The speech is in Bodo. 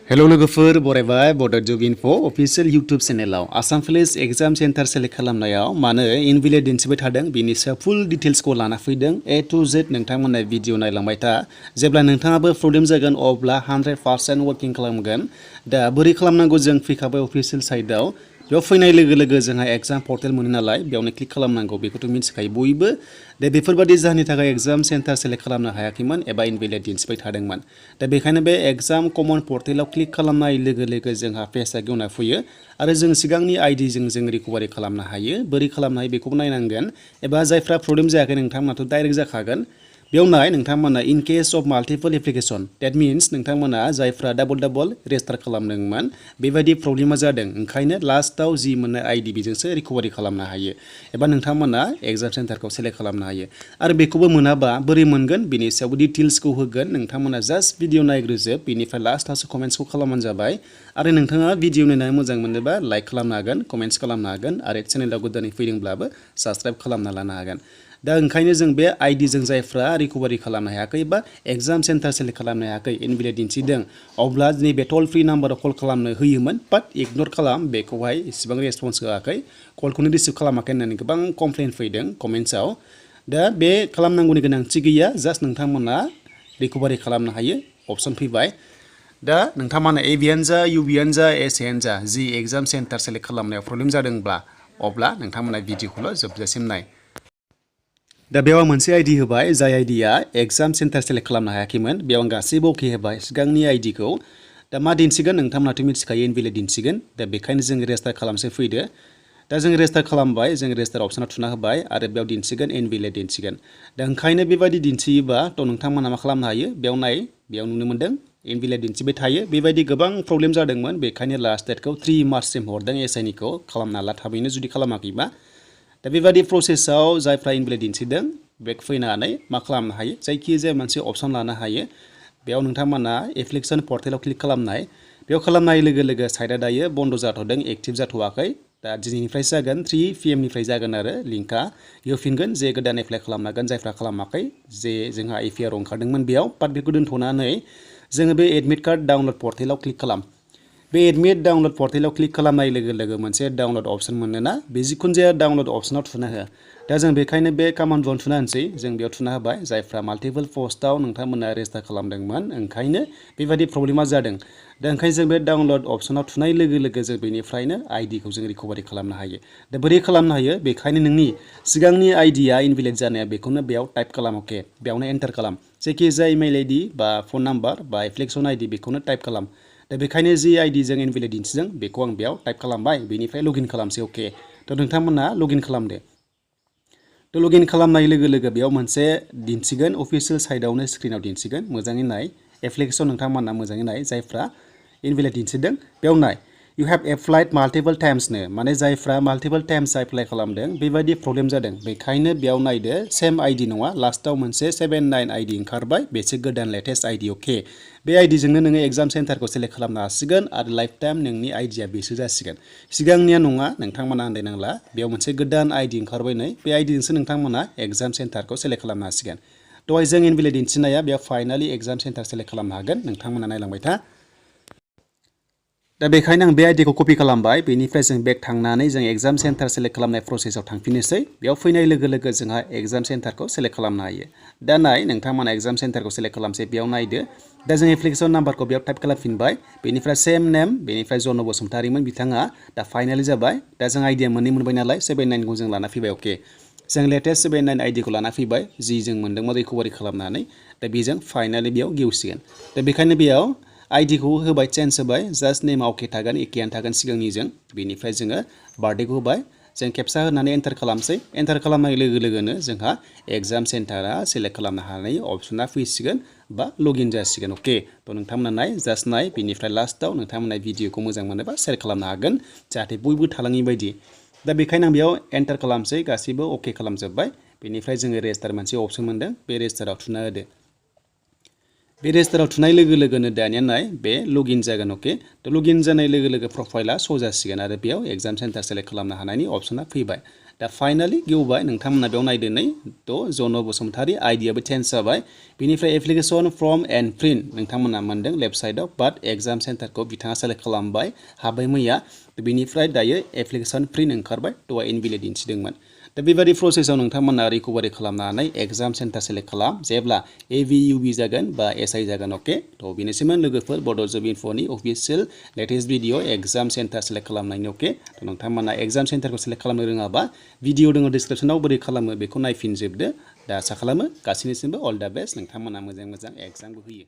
हेलो लोगोफोर बरायबाय Bodo' job info official YouTube चेनेलाव Assam police exam centre select खालामनायाव मानो इनभेलिड दिन्थिबाय थादों बेनि सायाव फुल डिटेल्सखौ लाना फैदों ए टु जेड नोंथांमोना भिडिअ नायलांबाय था जेब्ला नोंथाङाबो प्रब्लेम जागोन अब्ला 100% वर्किं खालामगोन दा बोरै खालामनांगौ जों फैखाबाय अफिशियेल साइटआव बेयाव फैनाय लोगो लोगो जोंहा एग्जाम पर्टेल मोनो नालाय बेयावनो क्लिक खालामनांगौ बेखौथ' मिथिखायो बयबो दा बेफोरबादि जाहोननि थाखाय एग्जाम सेन्टार सेलेक्ट खालामनो हायाखैमोन एबा इनभेलिड दिन्थिबाय थादोंमोन दा बेखायनो बे एग्जाम कमन पर्टेलाव क्लिक खालामनाय लोगो लोगो जोंहा पेजआ गेवना फैयो आरो जों सिगांनि आइडिजों जों रिकभारि खालामनो हायो बोरै खालामनो हायो बेखौबो नायनांगोन एबा जायफ्रा प्रब्लेम जायाखै नोंथांमोनाथ' डाइरेक्ट जाखागोन बेयाव नाय नोंथांमोना in case of multiple application date means नोंथांमोना जायफ्रा डाबल रेजिस्टार खालामदोंमोन बेबायदि प्रब्लेमा जादों ओंखायनो लास्टआव जि मोननाय आइडि बेजोंसो रिकभारि खालामनो हायो एबा नोंथांमोना एग्जाम सेन्टारखौ सेलेक्ट खालामनो हायो आरो बेखौबो मोनाबा बोरै मोनगोन बेनि सायावबो डिटेल्सखौ होगोन नोंथांमोना जास्ट भिडिअ नायग्रोजोब बेनिफ्राय लास्टआवसो कमेन्ट्सखौ खालामबानो जाबाय आरो नोंथाङा भिडिअ नायनानै मोजां मोनोबा लाइक खालामनो हागोन कमेन्ट्स खालामनो हागोन आरो चेनेलाव गोदानै फैदोंब्लाबो साबस्क्राइब खालामना लानो हागोन दा ओंखायनो जों बे आइडिजों जायफ्रा रिकभारि खालामनो हायाखै बा एग्जाम सेन्टार सेलेक्ट खालामनो हायाखै इनभेलिड दिन्थिदों अब्ला नैबे टल फ्रि नाम्बाराव कल खालामनो होयोमोन बाट इगनर खालाम बेखौहाय इसेबां रेसपन्स होआखै कलखौनो रिसिभ खालामाखै होननानै गोबां कमप्लेन फैदों कमेन्ट्सआव दा बे खालामनांगौनि गोनांथि गैया जास्ट नोंथांमोना रिकभारि खालामनो हायो अपसन फैबाय दा नोंथांमोना एबियानो जा इउबियानो जा एसएयानो जा जि एग्जाम सेन्टार सेलेक्ट खालामनायाव प्रब्लेम जादोंब्ला अब्ला नोंथांमोना भिडिअखौल' जोबजासिम नाय दा बेयाव मोनसे आइडि होबाय जाय आइडिया एग्जाम सेन्टार सेलेक्ट खालामनो हायाखैमोन बेयाव आं गासैबो अके होबाय सिगांनि आइडिखौ दा मा दिन्थिगोन नोंथांमोनाथ' मिथिखायो इनभेलिड दिन्थिगोन दा बेखायनो जों रेजिस्टार खालामसै फैदो दा जों रेजिस्टार खालामबाय जों रेजिस्टार अप्सनाव थुना होबाय आरो बेयाव दिन्थिगोन इनभेलिड दिन्थिगोन दा ओंखायनो बेबायदि दिन्थियोबा थ' नोंथांमोना मा खालामनो हायो बेयाव नाय बेयाव नुनो मोन्दों इनभेलिड दिन्थिबाय थायो बेबायदि गोबां प्रब्लेम जादोंमोन बेखायनो लास्ट डेटखौ 3 मार्चसिम हरदों एसआइनिखौ खालामना ला थाबैनो जुदि खालामाखैबा दा बेबायदि प्रसेसआव जायफ्रा इनभेलिड दिन्थिदों बेक फैनानै मा खालामनो हायो जायखिजाया मोनसे अपसन लानो हायो बेयाव नोंथांमोना एप्लिकेशन पर्टेलाव क्लिक खालामनाय बेयाव खालामनाय लोगो लोगो साइटआ दायो बन्द जाथ'दों एक्टिभ जाथ'वाखै दा दिनैनिफ्रायसो जागोन 3 PM निफ्राय जागोन आरो लिंकआ होफिनगोन जे गोदान एप्लाइ खालामनो हागोन जायफ्रा खालामाखै जे जोंहा एपिआर ओंखारदोंमोन बेयाव बाट बेखौ दोनथ'नानै जोङो बे एडमिट कार्ड डाउनलड पर्टेलाव क्लिक खालाम बे एडमिट डाउनलड पर्टेलाव क्लिक खालामनाय लोगो लोगो मोनसे डाउनलड अपसन मोनोना बे जिखुनु जाया डाउनलड अपसनाव थुना हो दा जों बेखायनो बे कमान्डआव थुना होनसै जों बेयाव थुना होबाय जायफ्रा माल्टिपल पस्टआव नोंथांमोना रेजिस्टार खालामदोंमोन ओंखायनो बेबायदि प्रब्लेमा जादों दा ओंखायनो जों बे डाउनलड अपसनाव थुनाय लोगो लोगो जों बेनिफ्रायनो आइडिखौ जों रिकभारि खालामनो हायो दा बोरै खालामनो हायो बेखायनो नोंनि सिगांनि आइडिया इनभेलिड जानाया बेखौनो बेयाव टाइप खालाम अके बेयावनो एन्टार खालाम जायखिजाया इमेल आइडि बा फन नाम्बार बा एप्लिकेसन आइडि बेखौनो टाइप खालाम दा बेखायनो जि आइडिजों इनभेलिड दिन्थिदों बेखौ आं बेयाव टाइप खालामबाय बेनिफ्राय लगइन खालामसै अके थ' नोंथांमोना लगइन खालामदो थ' लगइन खालामनाय लोगो लोगो बेयाव मोनसे दिन्थिगोन अफिशियेल साइटआवनो स्क्रिनाव दिन्थिगोन मोजाङै नाय एप्लिकेसन नोंथांमोना मोजाङै नाय जायफ्रा इनभेलिड दिन्थिदों बेयाव नाय You have applied multiple times नो माने जायफ्रा multiple times एप्लाइ खालामदों बेबायदि प्रब्लेम जादों बेखायनो बेयाव नायदो सेम आइडि नङा लास्टआव मोनसे 79 आइडि ओंखारबाय बेसो गोदान लेटेस्ट आइडि अके बे आइडिजोंनो नोङो एग्जाम सेन्टारखौ सेलेक्ट खालामनो हासिगोन आरो लाइफ टाइम नोंनि आइडिया बेसो जासिगोन सिगांनिया नङा नोंथांमोना आन्दायनांला बेयाव मोनसे गोदान आइडि ओंखारबाय नै बे आइडिजोंसो नोंथांमोना एग्जाम सेन्टारखौ सेलेक्ट खालामनो हासिगोन दहाय जों इनभेलिड दिन्थिनाया बेयाव फाइनालि एग्जाम सेन्टार सेलेक्ट खालामनो हागोन नोंथांमोना नायलांबाय था दा बेखायनो आं बे आइडिखौ कपि खालामबाय बेनिफ्राय जों बेक थांनानै जों एग्जाम सेन्टार सेलेक्ट खालामनाय प्रसेसआव थांफिननोसै बेयाव फैनाय लोगो लोगो जोंहा एग्जाम सेन्टारखौ सेलेक्ट खालामनो हायो दा नाय नोंथांमोना एग्जाम सेन्टारखौ सेलेक्ट खालामसै बेयाव नायदो दा जों एप्लिकेसन नाम्बारखौ बेयाव टाइप खालामफिनबाय बेनिफ्राय सेम नेम बेनिफ्राय जन बसुमतारिमोन बिथाङा दा फाइनालि जाबाय दा जों आइडिया मोननै मोनबाय नालाय 79 खौ जों लाना फैबाय अके जों लेटेस्ट 79 आइडिखौ लाना फैबाय जि जों मोनदोंमोन रिकभारि खालामनानै दा बेजों फाइनालि बेयाव गेवसिगोन दा बेखायनो बेयाव आइडिखौ होबाय चेन्ज होबाय जास्ट नेमा अके थागोन एकेयानो थागोन सिगांनिजों बेनिफ्राय जोङो बार्थडेखौ होबाय जों खेबसा होनानै एन्टार खालामसै एन्टार खालामनाय लोगो लोगोनो जोंहा एग्जाम सेन्टारा सेलेक्ट खालामनो हानाय अपसना फैसिगोन बा लगइन जासिगोन अके थ' नोंथांमोना नाय जास्ट नाय बेनिफ्राय लास्टआव नोंथांमोना भिडिअखौ मोजां मोनोबा शेयार खालामनो हागोन जाहाथे बयबो थालाङि बायदि दा बेखायनो आं बेयाव एन्टार खालामसै गासैबो अके खालामजोब्बाय बेनिफ्राय जोङो रेजिस्टार मोनसे अपसन मोनदों बे रेजिस्टाराव थुना होदो बे रेजिस्टाराव थुनाय लोगो लोगोनो दानिया नाय बे लगइन जागोन अके थ' लगइन जानाय लोगो लोगो प्रफाइला श' जासिगोन आरो बेयाव एग्जाम सेन्टार सेलेक्ट खालामनो हानायनि अपसना फैबाय दा फाइनाली गेवबाय नोंथांमोना बेयाव नायदो नै थ' जन बसुमतारी आइडियाबो चेन्ज जाबाय बेनिफ्राय एप्लिकेसन फर्म एन्ड प्रिन्ट नोंथांमोना मोनदों लेफ्ट साइडआव बाट एग्जाम सेन्टारखौ बिथाङा सेलेक्ट खालामबाय हाबाय मैया बेनिफ्राय दायो एप्लिकेसन प्रिन्ट ओंखारबाय थ' इनभेलिड दिन्थिदोंमोन दा बेबादि प्रसेसआव नोंथांमोना रिकभारि खालामनानै एग्जाम सेन्टार सेलेक्ट खालाम जेब्ला AVUB जागोन बा SI जागोन अके थ' बेनोसैमोन लोगोफोर बड' जब इनफ'नि official latest video exam centre select खालामनायनि अके थ' नोंथांमोना एग्जाम सेन्टारखौ सेलेक्ट खालामनो रोङाबा भिडिअ दङ डिसक्रिपसनाव बोरै खालामो बेखौ नायफिनजोबदो दा आसा खालामो गासैनिसिमबो अल दा बेस्ट नोंथांमोना मोजां एग्जामबो होयो